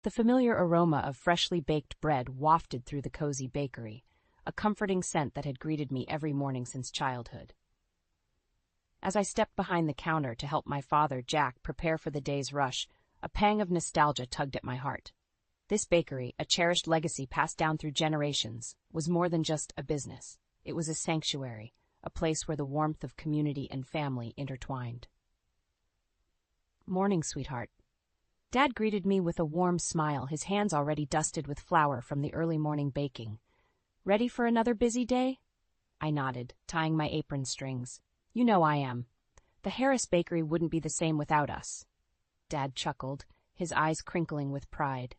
The familiar aroma of freshly baked bread wafted through the cozy bakery, a comforting scent that had greeted me every morning since childhood. As I stepped behind the counter to help my father, Jack, prepare for the day's rush, a pang of nostalgia tugged at my heart. This bakery, a cherished legacy passed down through generations, was more than just a business. It was a sanctuary, a place where the warmth of community and family intertwined. "Morning, sweetheart." Dad greeted me with a warm smile, his hands already dusted with flour from the early morning baking. "Ready for another busy day?" I nodded, tying my apron strings. "You know I am. The Harris Bakery wouldn't be the same without us." Dad chuckled, his eyes crinkling with pride.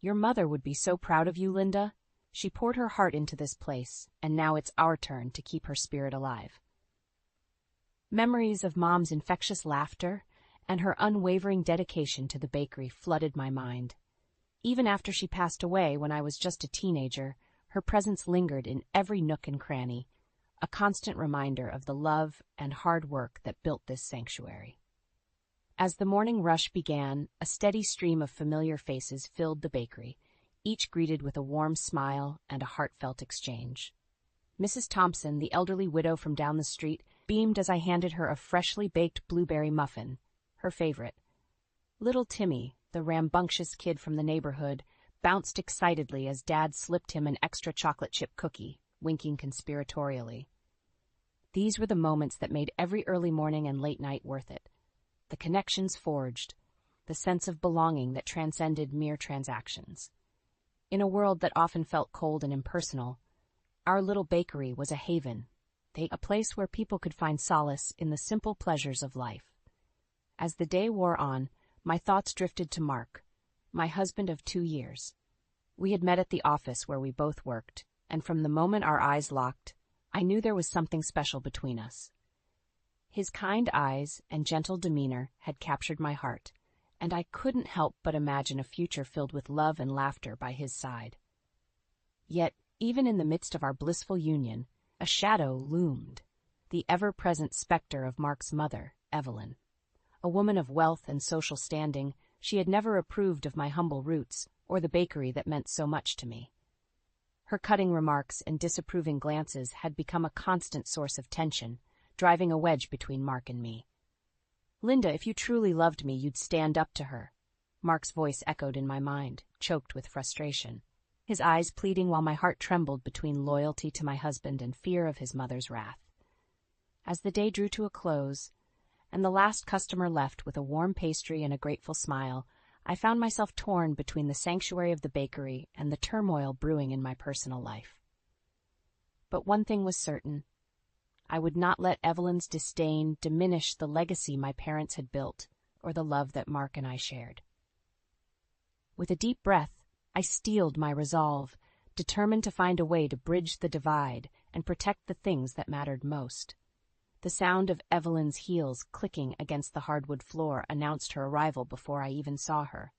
"Your mother would be so proud of you, Linda. She poured her heart into this place, and now it's our turn to keep her spirit alive." Memories of Mom's infectious laughter and her unwavering dedication to the bakery flooded my mind. Even after she passed away when I was just a teenager, her presence lingered in every nook and cranny, a constant reminder of the love and hard work that built this sanctuary. As the morning rush began, a steady stream of familiar faces filled the bakery, each greeted with a warm smile and a heartfelt exchange. Mrs. Thompson, the elderly widow from down the street, beamed as I handed her a freshly baked blueberry muffin, her favorite. Little Timmy, the rambunctious kid from the neighborhood, bounced excitedly as Dad slipped him an extra chocolate chip cookie, winking conspiratorially. These were the moments that made every early morning and late night worth it. The connections forged, the sense of belonging that transcended mere transactions. In a world that often felt cold and impersonal, our little bakery was a haven, a place where people could find solace in the simple pleasures of life. As the day wore on, my thoughts drifted to Mark, my husband of 2 years. We had met at the office where we both worked, and from the moment our eyes locked, I knew there was something special between us. His kind eyes and gentle demeanor had captured my heart, and I couldn't help but imagine a future filled with love and laughter by his side. Yet, even in the midst of our blissful union, a shadow loomed, the ever-present specter of Mark's mother, Evelyn. A woman of wealth and social standing, she had never approved of my humble roots or the bakery that meant so much to me. Her cutting remarks and disapproving glances had become a constant source of tension, driving a wedge between Mark and me. "Linda, if you truly loved me, you'd stand up to her." Mark's voice echoed in my mind, choked with frustration, his eyes pleading while my heart trembled between loyalty to my husband and fear of his mother's wrath. As the day drew to a close, and the last customer left with a warm pastry and a grateful smile, I found myself torn between the sanctuary of the bakery and the turmoil brewing in my personal life. But one thing was certain. I would not let Evelyn's disdain diminish the legacy my parents had built or the love that Mark and I shared. With a deep breath, I steeled my resolve, determined to find a way to bridge the divide and protect the things that mattered most. The sound of Evelyn's heels clicking against the hardwood floor announced her arrival before I even saw her.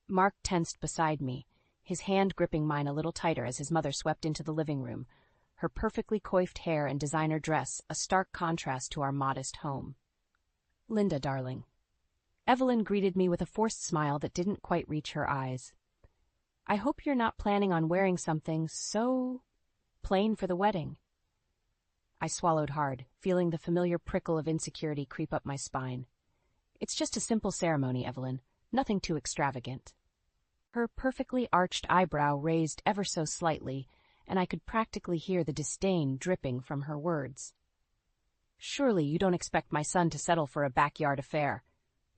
Mark tensed beside me, his hand gripping mine a little tighter as his mother swept into the living room, her perfectly coiffed hair and designer dress a stark contrast to our modest home. "Linda, darling." Evelyn greeted me with a forced smile that didn't quite reach her eyes. "I hope you're not planning on wearing something so plain for the wedding." I swallowed hard, feeling the familiar prickle of insecurity creep up my spine. "It's just a simple ceremony, Evelyn, nothing too extravagant." Her perfectly arched eyebrow raised ever so slightly, and I could practically hear the disdain dripping from her words. "Surely you don't expect my son to settle for a backyard affair.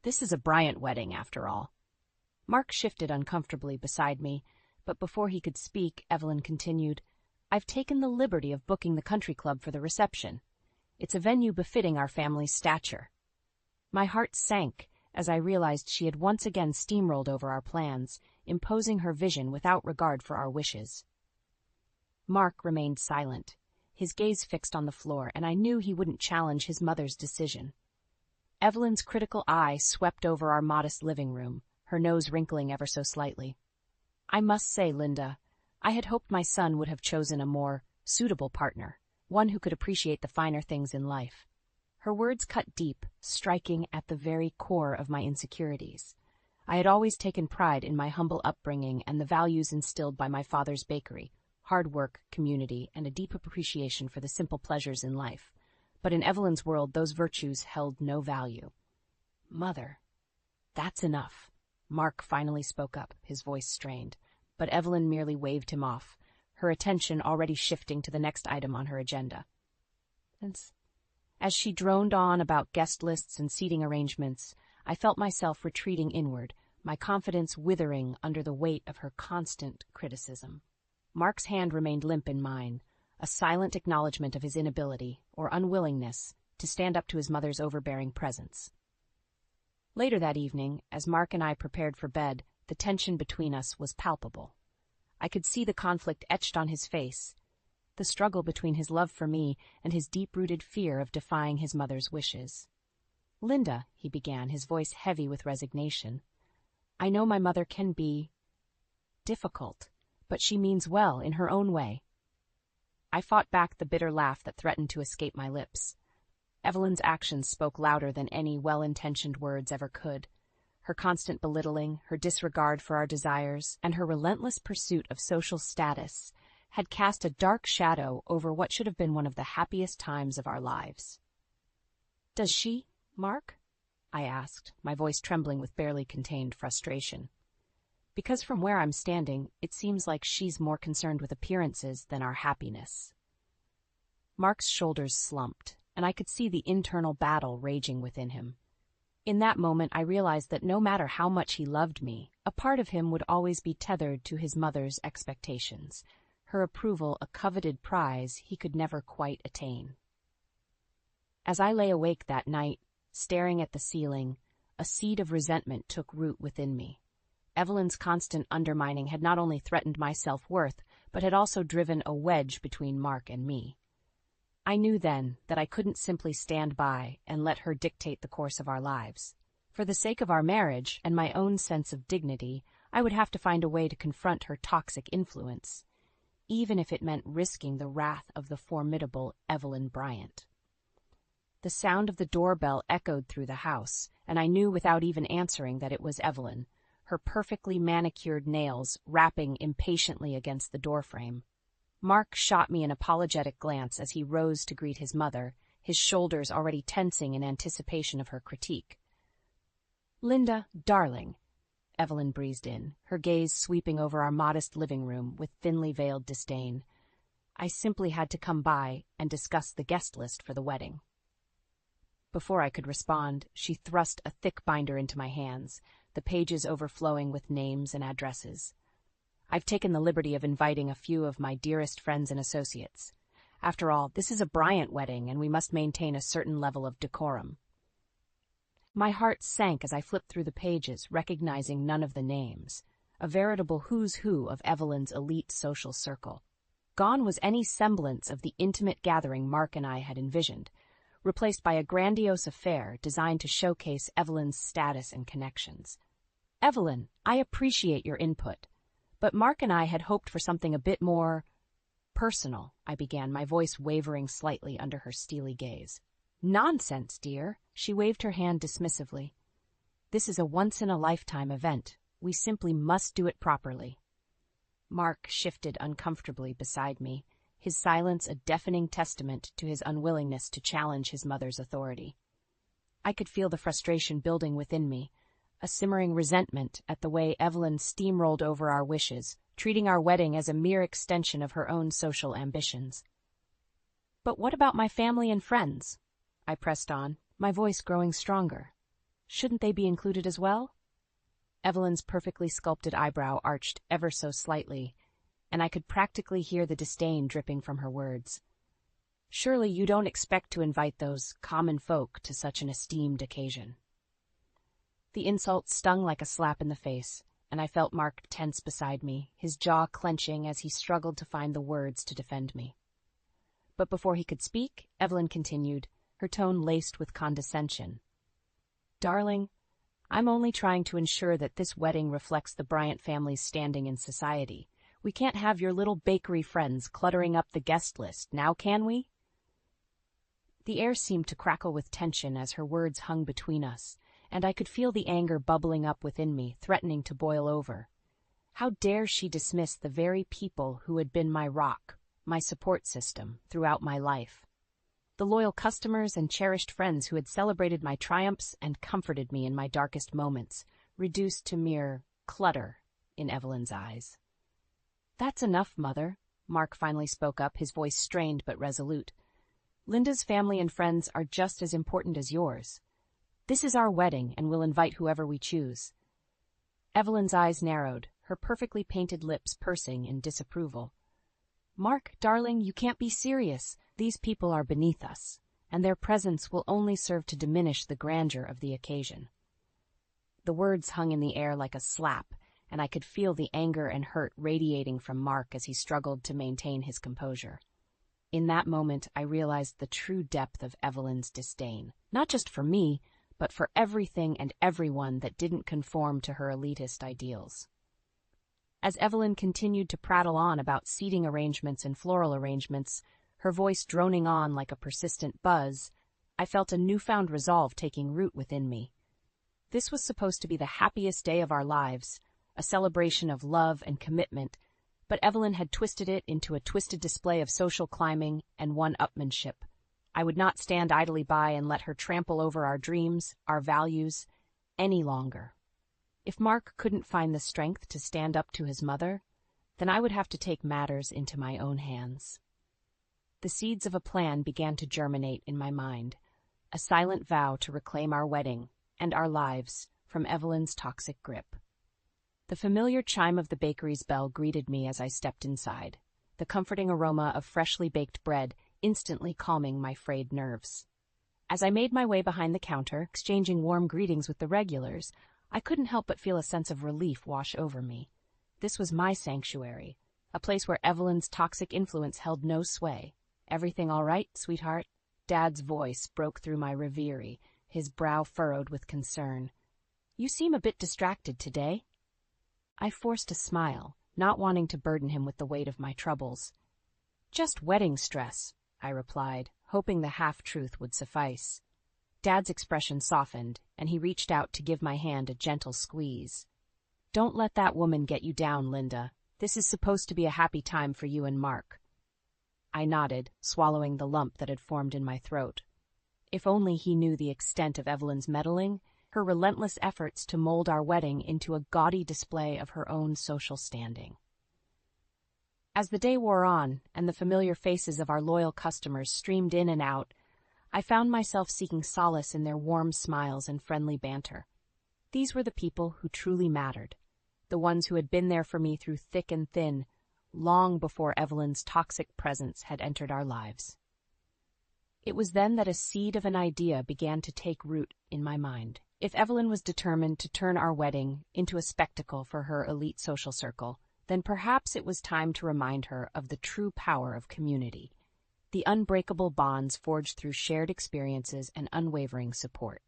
This is a Bryant wedding, after all." Mark shifted uncomfortably beside me, but before he could speak, Evelyn continued, "I've taken the liberty of booking the country club for the reception. It's a venue befitting our family's stature." My heart sank as I realized she had once again steamrolled over our plans, imposing her vision without regard for our wishes. Mark remained silent, his gaze fixed on the floor, and I knew he wouldn't challenge his mother's decision. Evelyn's critical eye swept over our modest living room, her nose wrinkling ever so slightly. "I must say, Linda, I had hoped my son would have chosen a more suitable partner, one who could appreciate the finer things in life." Her words cut deep, striking at the very core of my insecurities. I had always taken pride in my humble upbringing and the values instilled by my father's bakery: hard work, community, and a deep appreciation for the simple pleasures in life. But in Evelyn's world, those virtues held no value. "Mother, that's enough." Mark finally spoke up, his voice strained, but Evelyn merely waved him off, her attention already shifting to the next item on her agenda. As she droned on about guest lists and seating arrangements, I felt myself retreating inward, my confidence withering under the weight of her constant criticism. Mark's hand remained limp in mine, a silent acknowledgement of his inability, or unwillingness, to stand up to his mother's overbearing presence. Later that evening, as Mark and I prepared for bed, the tension between us was palpable. I could see the conflict etched on his face, the struggle between his love for me and his deep-rooted fear of defying his mother's wishes. "Linda," he began, his voice heavy with resignation, "I know my mother can be difficult, but she means well in her own way." I fought back the bitter laugh that threatened to escape my lips. Evelyn's actions spoke louder than any well-intentioned words ever could. Her constant belittling, her disregard for our desires, and her relentless pursuit of social status had cast a dark shadow over what should have been one of the happiest times of our lives. "Does she, Mark?" I asked, my voice trembling with barely contained frustration. "Because from where I'm standing, it seems like she's more concerned with appearances than our happiness." Mark's shoulders slumped, and I could see the internal battle raging within him. In that moment, I realized that no matter how much he loved me, a part of him would always be tethered to his mother's expectations, her approval a coveted prize he could never quite attain. As I lay awake that night, staring at the ceiling, a seed of resentment took root within me. Evelyn's constant undermining had not only threatened my self-worth, but had also driven a wedge between Mark and me. I knew then that I couldn't simply stand by and let her dictate the course of our lives. For the sake of our marriage and my own sense of dignity, I would have to find a way to confront her toxic influence, even if it meant risking the wrath of the formidable Evelyn Bryant. The sound of the doorbell echoed through the house, and I knew without even answering that it was Evelyn, her perfectly manicured nails rapping impatiently against the doorframe. Mark shot me an apologetic glance as he rose to greet his mother, his shoulders already tensing in anticipation of her critique. "Linda, darling," Evelyn breezed in, her gaze sweeping over our modest living room with thinly veiled disdain. "I simply had to come by and discuss the guest list for the wedding." Before I could respond, she thrust a thick binder into my hands, the pages overflowing with names and addresses. "I've taken the liberty of inviting a few of my dearest friends and associates. After all, this is a Bryant wedding, and we must maintain a certain level of decorum." My heart sank as I flipped through the pages, recognizing none of the names, a veritable who's who of Evelyn's elite social circle. Gone was any semblance of the intimate gathering Mark and I had envisioned, replaced by a grandiose affair designed to showcase Evelyn's status and connections. "Evelyn, I appreciate your input, but Mark and I had hoped for something a bit more personal," I began, my voice wavering slightly under her steely gaze. "Nonsense, dear," she waved her hand dismissively. "This is a once-in-a-lifetime event. We simply must do it properly." Mark shifted uncomfortably beside me, his silence a deafening testament to his unwillingness to challenge his mother's authority. I could feel the frustration building within me, a simmering resentment at the way Evelyn steamrolled over our wishes, treating our wedding as a mere extension of her own social ambitions. "But what about my family and friends?" I pressed on, my voice growing stronger. "Shouldn't they be included as well?" Evelyn's perfectly sculpted eyebrow arched ever so slightly, and I could practically hear the disdain dripping from her words. "Surely you don't expect to invite those common folk to such an esteemed occasion." The insult stung like a slap in the face, and I felt Mark tense beside me, his jaw clenching as he struggled to find the words to defend me. But before he could speak, Evelyn continued, her tone laced with condescension. "Darling, I'm only trying to ensure that this wedding reflects the Bryant family's standing in society. We can't have your little bakery friends cluttering up the guest list, now can we?" The air seemed to crackle with tension as her words hung between us, and I could feel the anger bubbling up within me, threatening to boil over. How dare she dismiss the very people who had been my rock, my support system, throughout my life? The loyal customers and cherished friends who had celebrated my triumphs and comforted me in my darkest moments, reduced to mere clutter in Evelyn's eyes. "That's enough, Mother," Mark finally spoke up, his voice strained but resolute. "Linda's family and friends are just as important as yours. This is our wedding, and we'll invite whoever we choose." Evelyn's eyes narrowed, her perfectly painted lips pursing in disapproval. "Mark, darling, you can't be serious. These people are beneath us, and their presence will only serve to diminish the grandeur of the occasion." The words hung in the air like a slap, and I could feel the anger and hurt radiating from Mark as he struggled to maintain his composure. In that moment, I realized the true depth of Evelyn's disdain, not just for me, but for everything and everyone that didn't conform to her elitist ideals. As Evelyn continued to prattle on about seating arrangements and floral arrangements, her voice droning on like a persistent buzz, I felt a newfound resolve taking root within me. This was supposed to be the happiest day of our lives, a celebration of love and commitment, but Evelyn had twisted it into a twisted display of social climbing and one-upmanship. I would not stand idly by and let her trample over our dreams, our values, any longer. If Mark couldn't find the strength to stand up to his mother, then I would have to take matters into my own hands. The seeds of a plan began to germinate in my mind, a silent vow to reclaim our wedding and our lives from Evelyn's toxic grip. The familiar chime of the bakery's bell greeted me as I stepped inside, the comforting aroma of freshly baked bread instantly calming my frayed nerves. As I made my way behind the counter, exchanging warm greetings with the regulars, I couldn't help but feel a sense of relief wash over me. This was my sanctuary, a place where Evelyn's toxic influence held no sway. "Everything all right, sweetheart?" Dad's voice broke through my reverie, his brow furrowed with concern. "You seem a bit distracted today." I forced a smile, not wanting to burden him with the weight of my troubles. "Just wedding stress," I replied, hoping the half-truth would suffice. Dad's expression softened, and he reached out to give my hand a gentle squeeze. "Don't let that woman get you down, Linda. This is supposed to be a happy time for you and Mark." I nodded, swallowing the lump that had formed in my throat. If only he knew the extent of Evelyn's meddling, her relentless efforts to mold our wedding into a gaudy display of her own social standing. As the day wore on, and the familiar faces of our loyal customers streamed in and out, I found myself seeking solace in their warm smiles and friendly banter. These were the people who truly mattered, the ones who had been there for me through thick and thin, long before Evelyn's toxic presence had entered our lives. It was then that a seed of an idea began to take root in my mind. If Evelyn was determined to turn our wedding into a spectacle for her elite social circle, then perhaps it was time to remind her of the true power of community, the unbreakable bonds forged through shared experiences and unwavering support.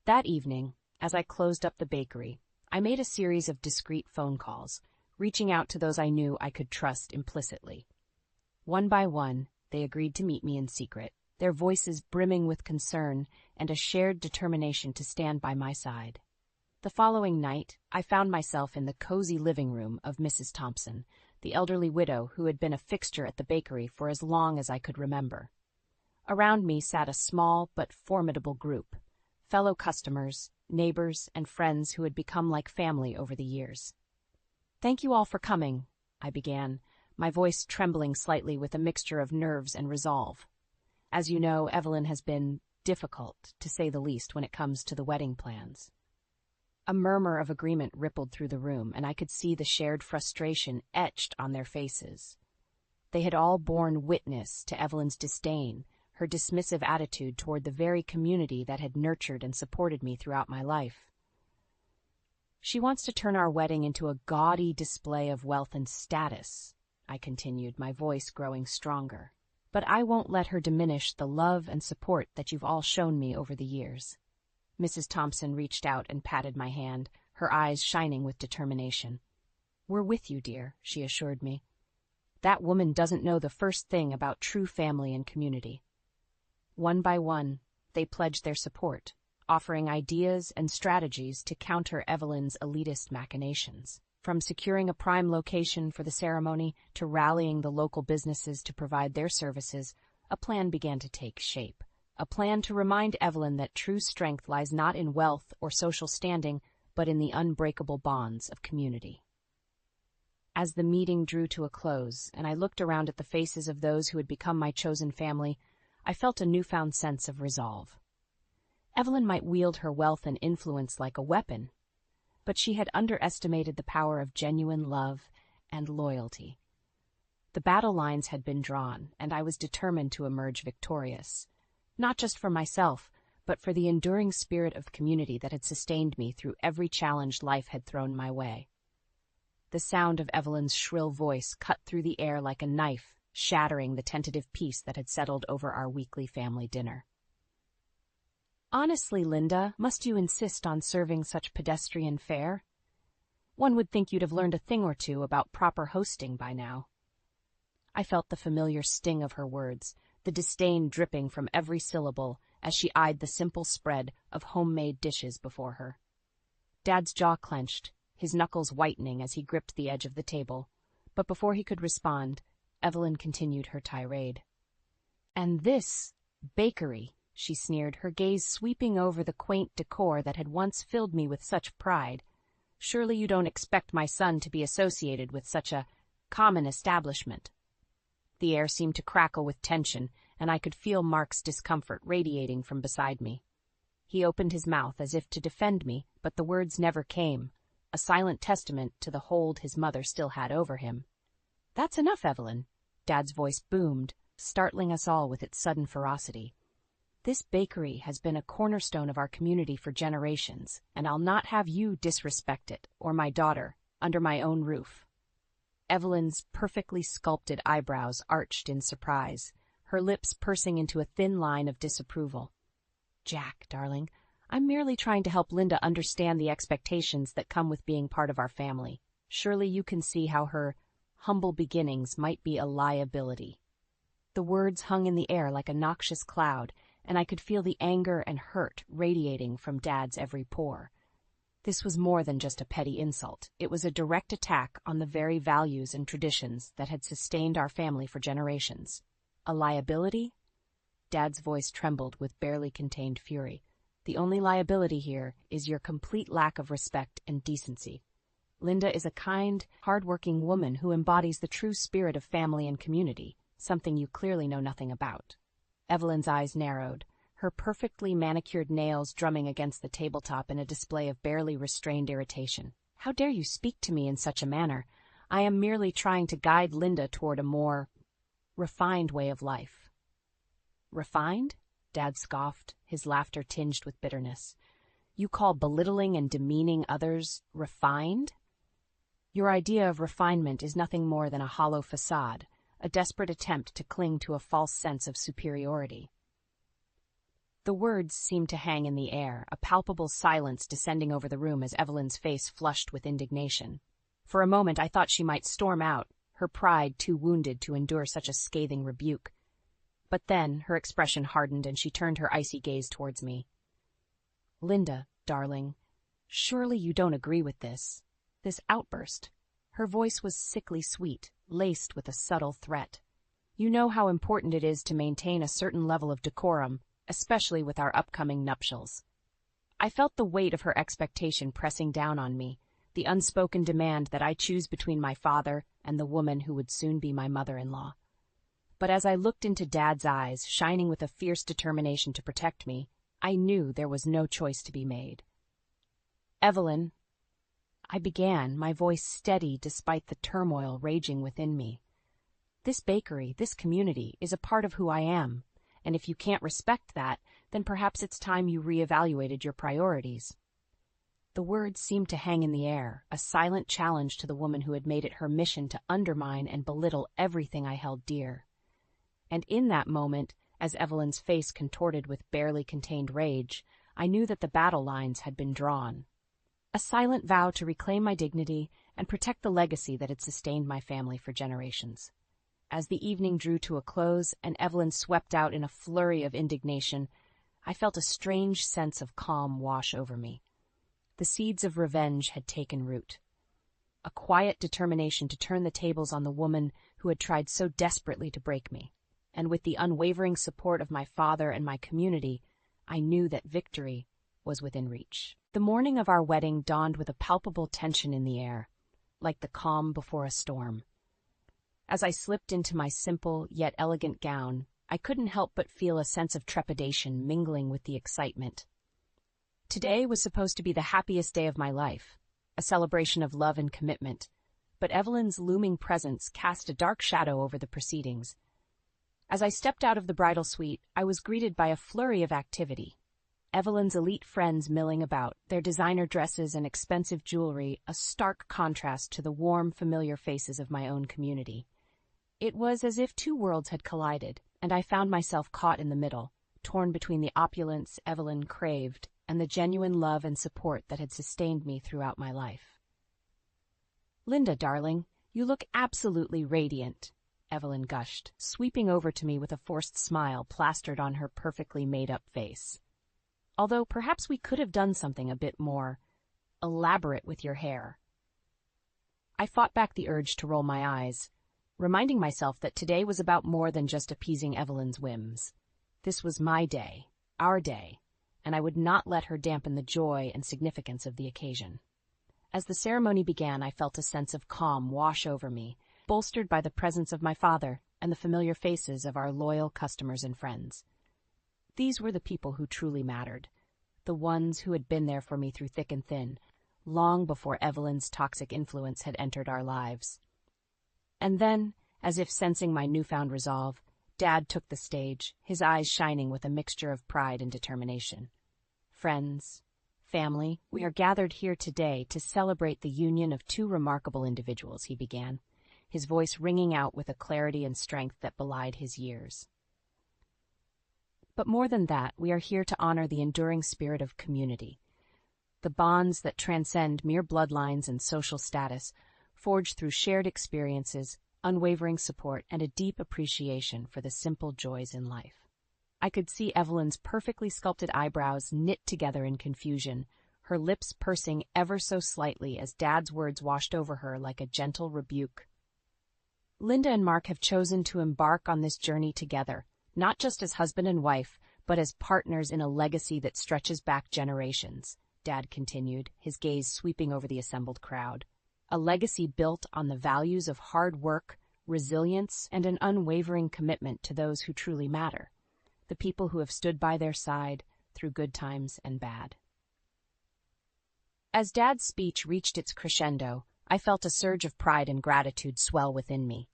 That evening, as I closed up the bakery, I made a series of discreet phone calls, reaching out to those I knew I could trust implicitly. One by one, they agreed to meet me in secret, their voices brimming with concern and a shared determination to stand by my side. The following night, I found myself in the cozy living room of Mrs. Thompson, the elderly widow who had been a fixture at the bakery for as long as I could remember. Around me sat a small but formidable group, fellow customers, neighbors, and friends who had become like family over the years. "Thank you all for coming," I began, my voice trembling slightly with a mixture of nerves and resolve. As you know, Evelyn has been difficult, to say the least, when it comes to the wedding plans. A murmur of agreement rippled through the room, and I could see the shared frustration etched on their faces. They had all borne witness to Evelyn's disdain, her dismissive attitude toward the very community that had nurtured and supported me throughout my life. "She wants to turn our wedding into a gaudy display of wealth and status," I continued, my voice growing stronger. "But I won't let her diminish the love and support that you've all shown me over the years." Mrs. Thompson reached out and patted my hand, her eyes shining with determination. "We're with you, dear," she assured me. "That woman doesn't know the first thing about true family and community." One by one, they pledged their support, offering ideas and strategies to counter Evelyn's elitist machinations. From securing a prime location for the ceremony to rallying the local businesses to provide their services, a plan began to take shape. A plan to remind Evelyn that true strength lies not in wealth or social standing, but in the unbreakable bonds of community. As the meeting drew to a close, and I looked around at the faces of those who had become my chosen family, I felt a newfound sense of resolve. Evelyn might wield her wealth and influence like a weapon, but she had underestimated the power of genuine love and loyalty. The battle lines had been drawn, and I was determined to emerge victorious, not just for myself, but for the enduring spirit of community that had sustained me through every challenge life had thrown my way. The sound of Evelyn's shrill voice cut through the air like a knife, shattering the tentative peace that had settled over our weekly family dinner. "Honestly, Linda, must you insist on serving such pedestrian fare? One would think you'd have learned a thing or two about proper hosting by now." I felt the familiar sting of her words, the disdain dripping from every syllable as she eyed the simple spread of homemade dishes before her. Dad's jaw clenched, his knuckles whitening as he gripped the edge of the table, but before he could respond, Evelyn continued her tirade. "And this bakery," she sneered, her gaze sweeping over the quaint decor that had once filled me with such pride. "Surely you don't expect my son to be associated with such a common establishment." The air seemed to crackle with tension, and I could feel Mark's discomfort radiating from beside me. He opened his mouth as if to defend me, but the words never came, a silent testament to the hold his mother still had over him. "That's enough, Evelyn," Dad's voice boomed, startling us all with its sudden ferocity. "This bakery has been a cornerstone of our community for generations, and I'll not have you disrespect it, or my daughter, under my own roof." Evelyn's perfectly sculpted eyebrows arched in surprise, her lips pursing into a thin line of disapproval. "Jack, darling, I'm merely trying to help Linda understand the expectations that come with being part of our family. Surely you can see how her humble beginnings might be a liability." The words hung in the air like a noxious cloud, and I could feel the anger and hurt radiating from Dad's every pore. This was more than just a petty insult. It was a direct attack on the very values and traditions that had sustained our family for generations. A liability? Dad's voice trembled with barely contained fury. "The only liability here is your complete lack of respect and decency. Linda is a kind, hard-working woman who embodies the true spirit of family and community, something you clearly know nothing about." Evelyn's eyes narrowed, her perfectly manicured nails drumming against the tabletop in a display of barely restrained irritation. "How dare you speak to me in such a manner? I am merely trying to guide Linda toward a more refined way of life." "Refined?" Dad scoffed, his laughter tinged with bitterness. "You call belittling and demeaning others refined? Your idea of refinement is nothing more than a hollow facade, a desperate attempt to cling to a false sense of superiority." The words seemed to hang in the air, a palpable silence descending over the room as Evelyn's face flushed with indignation. For a moment I thought she might storm out, her pride too wounded to endure such a scathing rebuke. But then her expression hardened and she turned her icy gaze towards me. "Linda, darling, surely you don't agree with this outburst." Her voice was sickly sweet, laced with a subtle threat. "You know how important it is to maintain a certain level of decorum, especially with our upcoming nuptials." I felt the weight of her expectation pressing down on me, the unspoken demand that I choose between my father and the woman who would soon be my mother-in-law. But as I looked into Dad's eyes, shining with a fierce determination to protect me, I knew there was no choice to be made. "Evelyn," I began, my voice steady despite the turmoil raging within me. "This bakery, this community, is a part of who I am, and if you can't respect that, then perhaps it's time you reevaluated your priorities." The words seemed to hang in the air, a silent challenge to the woman who had made it her mission to undermine and belittle everything I held dear. And in that moment, as Evelyn's face contorted with barely contained rage, I knew that the battle lines had been drawn. A silent vow to reclaim my dignity and protect the legacy that had sustained my family for generations. As the evening drew to a close and Evelyn swept out in a flurry of indignation, I felt a strange sense of calm wash over me. The seeds of revenge had taken root. A quiet determination to turn the tables on the woman who had tried so desperately to break me. And with the unwavering support of my father and my community, I knew that victory was within reach. The morning of our wedding dawned with a palpable tension in the air, like the calm before a storm. As I slipped into my simple yet elegant gown, I couldn't help but feel a sense of trepidation mingling with the excitement. Today was supposed to be the happiest day of my life, a celebration of love and commitment, but Evelyn's looming presence cast a dark shadow over the proceedings. As I stepped out of the bridal suite, I was greeted by a flurry of activity. Evelyn's elite friends milling about, their designer dresses and expensive jewelry a stark contrast to the warm, familiar faces of my own community. It was as if two worlds had collided, and I found myself caught in the middle, torn between the opulence Evelyn craved and the genuine love and support that had sustained me throughout my life. "Linda, darling, you look absolutely radiant," Evelyn gushed, sweeping over to me with a forced smile plastered on her perfectly made-up face. "Although perhaps we could have done something a bit more elaborate with your hair." I fought back the urge to roll my eyes, reminding myself that today was about more than just appeasing Evelyn's whims. This was my day, our day, and I would not let her dampen the joy and significance of the occasion. As the ceremony began, I felt a sense of calm wash over me, bolstered by the presence of my father and the familiar faces of our loyal customers and friends. These were the people who truly mattered, the ones who had been there for me through thick and thin, long before Evelyn's toxic influence had entered our lives. And then, as if sensing my newfound resolve, Dad took the stage, his eyes shining with a mixture of pride and determination. "Friends, family, we are gathered here today to celebrate the union of two remarkable individuals," he began, his voice ringing out with a clarity and strength that belied his years. "But more than that, we are here to honor the enduring spirit of community, the bonds that transcend mere bloodlines and social status, forged through shared experiences, unwavering support, and a deep appreciation for the simple joys in life." I could see Evelyn's perfectly sculpted eyebrows knit together in confusion, her lips pursing ever so slightly as Dad's words washed over her like a gentle rebuke. "Linda and Mark have chosen to embark on this journey together, not just as husband and wife, but as partners in a legacy that stretches back generations," Dad continued, his gaze sweeping over the assembled crowd. "A legacy built on the values of hard work, resilience, and an unwavering commitment to those who truly matter, the people who have stood by their side through good times and bad." As Dad's speech reached its crescendo, I felt a surge of pride and gratitude swell within me.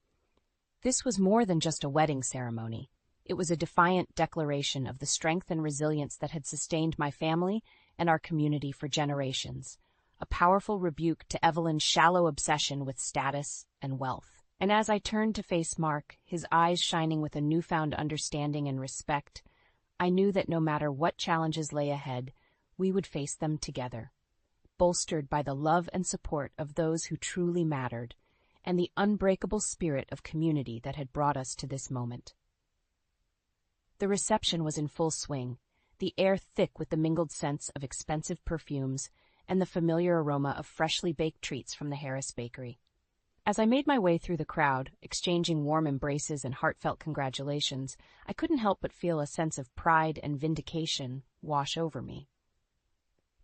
This was more than just a wedding ceremony. It was a defiant declaration of the strength and resilience that had sustained my family and our community for generations, a powerful rebuke to Evelyn's shallow obsession with status and wealth. And as I turned to face Mark, his eyes shining with a newfound understanding and respect, I knew that no matter what challenges lay ahead, we would face them together, bolstered by the love and support of those who truly mattered, and the unbreakable spirit of community that had brought us to this moment. The reception was in full swing, the air thick with the mingled scents of expensive perfumes and the familiar aroma of freshly baked treats from the Harris Bakery. As I made my way through the crowd, exchanging warm embraces and heartfelt congratulations, I couldn't help but feel a sense of pride and vindication wash over me.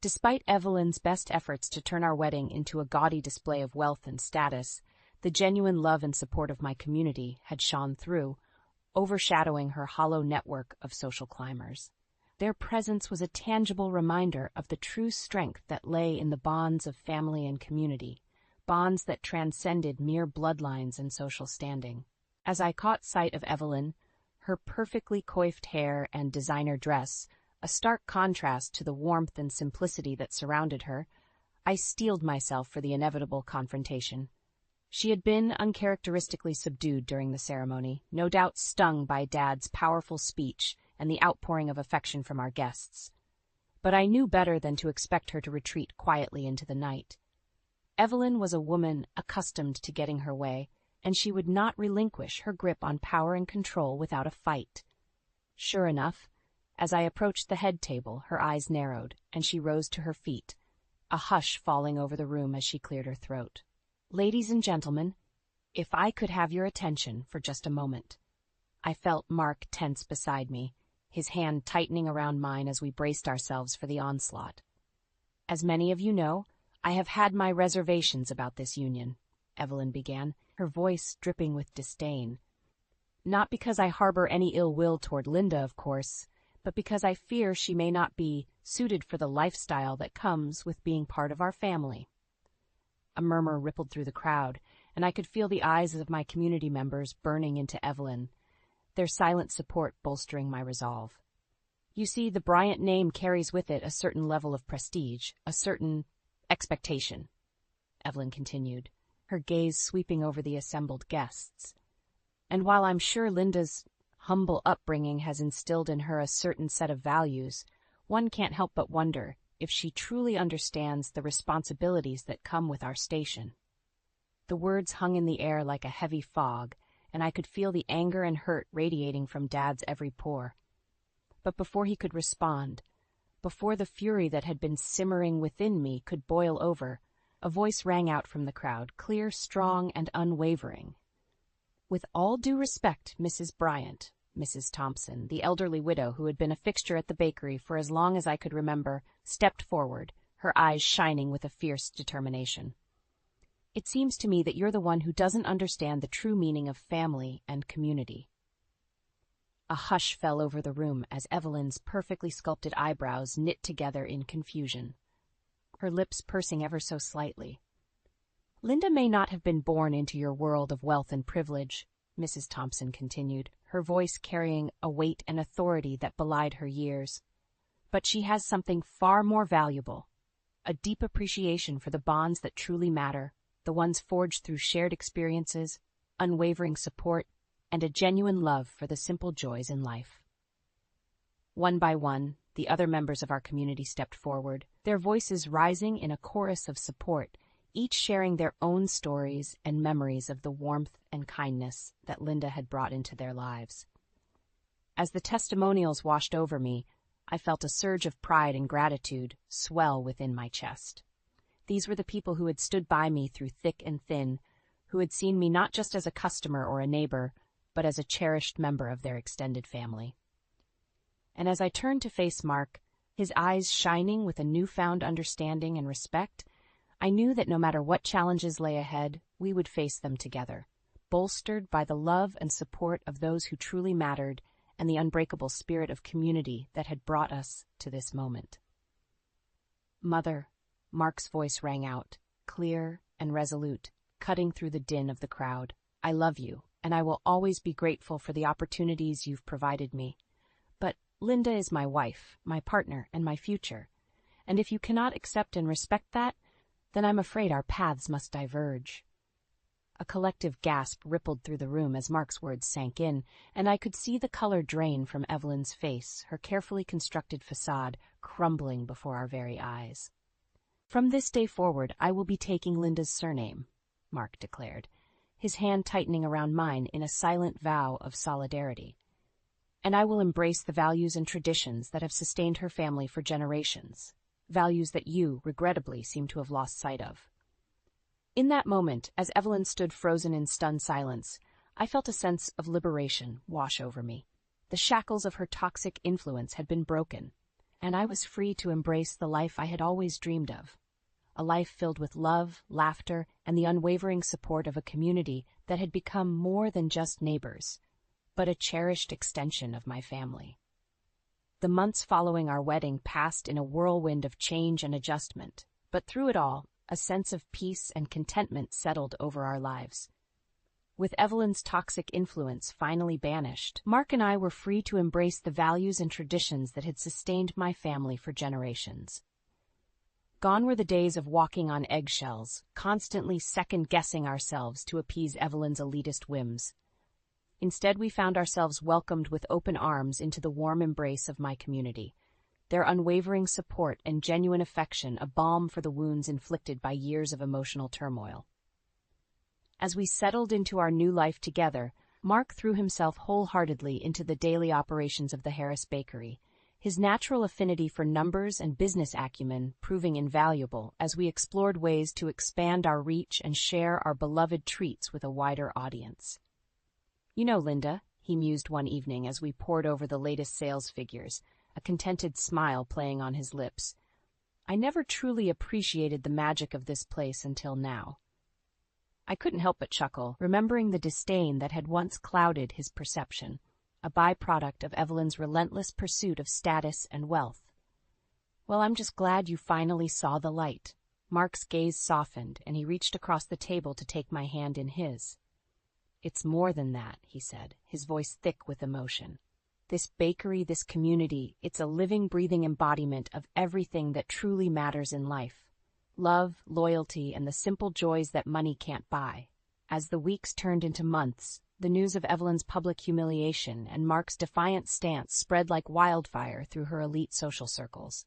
Despite Evelyn's best efforts to turn our wedding into a gaudy display of wealth and status, the genuine love and support of my community had shone through, overshadowing her hollow network of social climbers. Their presence was a tangible reminder of the true strength that lay in the bonds of family and community, bonds that transcended mere bloodlines and social standing. As I caught sight of Evelyn, her perfectly coiffed hair and designer dress, a stark contrast to the warmth and simplicity that surrounded her, I steeled myself for the inevitable confrontation. She had been uncharacteristically subdued during the ceremony, no doubt stung by Dad's powerful speech and the outpouring of affection from our guests. But I knew better than to expect her to retreat quietly into the night. Evelyn was a woman accustomed to getting her way, and she would not relinquish her grip on power and control without a fight. Sure enough, As I approached the head table, her eyes narrowed, and she rose to her feet, a hush falling over the room as she cleared her throat. "Ladies and gentlemen, if I could have your attention for just a moment." I felt Mark tense beside me, his hand tightening around mine as we braced ourselves for the onslaught. "As many of you know, I have had my reservations about this union," Evelyn began, her voice dripping with disdain. "Not because I harbor any ill will toward Linda, of course, but because I fear she may not be suited for the lifestyle that comes with being part of our family." A murmur rippled through the crowd, and I could feel the eyes of my community members burning into Evelyn, their silent support bolstering my resolve. "You see, the Bryant name carries with it a certain level of prestige, a certain expectation," Evelyn continued, her gaze sweeping over the assembled guests. "And while I'm sure Linda's humble upbringing has instilled in her a certain set of values, one can't help but wonder if she truly understands the responsibilities that come with our station." The words hung in the air like a heavy fog, and I could feel the anger and hurt radiating from Dad's every pore. But before he could respond, before the fury that had been simmering within me could boil over, a voice rang out from the crowd, clear, strong, and unwavering. "With all due respect, Mrs. Bryant," Mrs. Thompson, the elderly widow who had been a fixture at the bakery for as long as I could remember, stepped forward, her eyes shining with a fierce determination. "It seems to me that you're the one who doesn't understand the true meaning of family and community." A hush fell over the room as Evelyn's perfectly sculpted eyebrows knit together in confusion, her lips pursing ever so slightly. "Linda may not have been born into your world of wealth and privilege," Mrs. Thompson continued, her voice carrying a weight and authority that belied her years. "But she has something far more valuable, a deep appreciation for the bonds that truly matter, the ones forged through shared experiences, unwavering support, and a genuine love for the simple joys in life." One by one, the other members of our community stepped forward, their voices rising in a chorus of support, each sharing their own stories and memories of the warmth and kindness that Linda had brought into their lives. As the testimonials washed over me, I felt a surge of pride and gratitude swell within my chest. These were the people who had stood by me through thick and thin, who had seen me not just as a customer or a neighbor, but as a cherished member of their extended family. And as I turned to face Mark, his eyes shining with a newfound understanding and respect, I knew that no matter what challenges lay ahead, we would face them together, bolstered by the love and support of those who truly mattered and the unbreakable spirit of community that had brought us to this moment. "Mother," Mark's voice rang out, clear and resolute, cutting through the din of the crowd. "I love you, and I will always be grateful for the opportunities you've provided me. But Linda is my wife, my partner, and my future. And if you cannot accept and respect that, then I'm afraid our paths must diverge." A collective gasp rippled through the room as Mark's words sank in, and I could see the color drain from Evelyn's face, her carefully constructed facade crumbling before our very eyes. "From this day forward, I will be taking Linda's surname," Mark declared, his hand tightening around mine in a silent vow of solidarity. "And I will embrace the values and traditions that have sustained her family for generations, values that you, regrettably, seem to have lost sight of." In that moment, as Evelyn stood frozen in stunned silence, I felt a sense of liberation wash over me. The shackles of her toxic influence had been broken, and I was free to embrace the life I had always dreamed of. A life filled with love, laughter, and the unwavering support of a community that had become more than just neighbors, but a cherished extension of my family. The months following our wedding passed in a whirlwind of change and adjustment, but through it all, a sense of peace and contentment settled over our lives. With Evelyn's toxic influence finally banished, Mark and I were free to embrace the values and traditions that had sustained my family for generations. Gone were the days of walking on eggshells, constantly second-guessing ourselves to appease Evelyn's elitist whims. Instead, we found ourselves welcomed with open arms into the warm embrace of my community, their unwavering support and genuine affection a balm for the wounds inflicted by years of emotional turmoil. As we settled into our new life together, Mark threw himself wholeheartedly into the daily operations of the Harris Bakery, his natural affinity for numbers and business acumen proving invaluable as we explored ways to expand our reach and share our beloved treats with a wider audience. "You know, Linda," he mused one evening as we pored over the latest sales figures, a contented smile playing on his lips, "I never truly appreciated the magic of this place until now." I couldn't help but chuckle, remembering the disdain that had once clouded his perception, a byproduct of Evelyn's relentless pursuit of status and wealth. "Well, I'm just glad you finally saw the light." Mark's gaze softened, and he reached across the table to take my hand in his. "It's more than that," he said, his voice thick with emotion. "This bakery, this community, it's a living, breathing embodiment of everything that truly matters in life. Love, loyalty, and the simple joys that money can't buy." As the weeks turned into months, the news of Evelyn's public humiliation and Mark's defiant stance spread like wildfire through her elite social circles.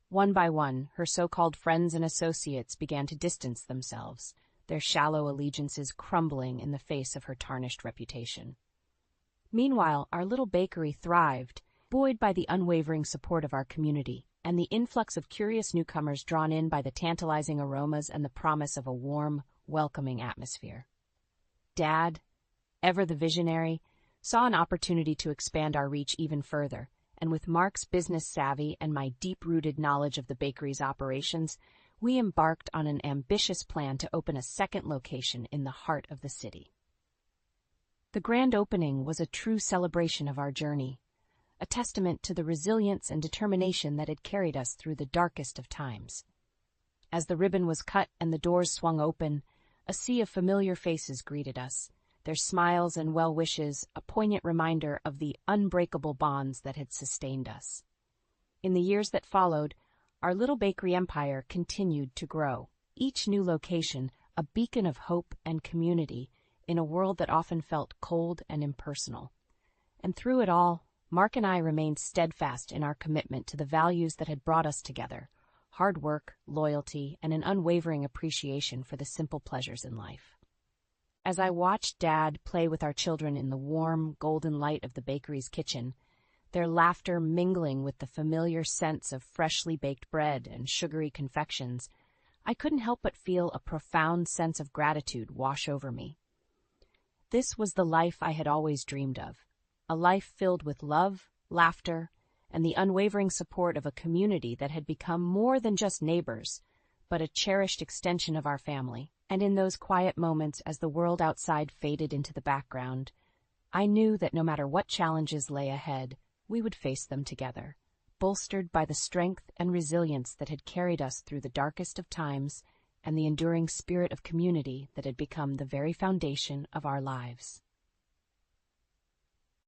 One by one, her so-called friends and associates began to distance themselves, their shallow allegiances crumbling in the face of her tarnished reputation. Meanwhile, our little bakery thrived, buoyed by the unwavering support of our community and the influx of curious newcomers drawn in by the tantalizing aromas and the promise of a warm, welcoming atmosphere. Dad, ever the visionary, saw an opportunity to expand our reach even further, and with Mark's business savvy and my deep-rooted knowledge of the bakery's operations, we embarked on an ambitious plan to open a second location in the heart of the city. The grand opening was a true celebration of our journey, a testament to the resilience and determination that had carried us through the darkest of times. As the ribbon was cut and the doors swung open, a sea of familiar faces greeted us, their smiles and well wishes a poignant reminder of the unbreakable bonds that had sustained us. In the years that followed, our little bakery empire continued to grow, each new location a beacon of hope and community in a world that often felt cold and impersonal. And through it all, Mark and I remained steadfast in our commitment to the values that had brought us together: hard work, loyalty, and an unwavering appreciation for the simple pleasures in life. As I watched Dad play with our children in the warm, golden light of the bakery's kitchen, their laughter mingling with the familiar scents of freshly baked bread and sugary confections, I couldn't help but feel a profound sense of gratitude wash over me. This was the life I had always dreamed of, a life filled with love, laughter, and the unwavering support of a community that had become more than just neighbors, but a cherished extension of our family. And in those quiet moments as the world outside faded into the background, I knew that no matter what challenges lay ahead, we would face them together, bolstered by the strength and resilience that had carried us through the darkest of times and the enduring spirit of community that had become the very foundation of our lives.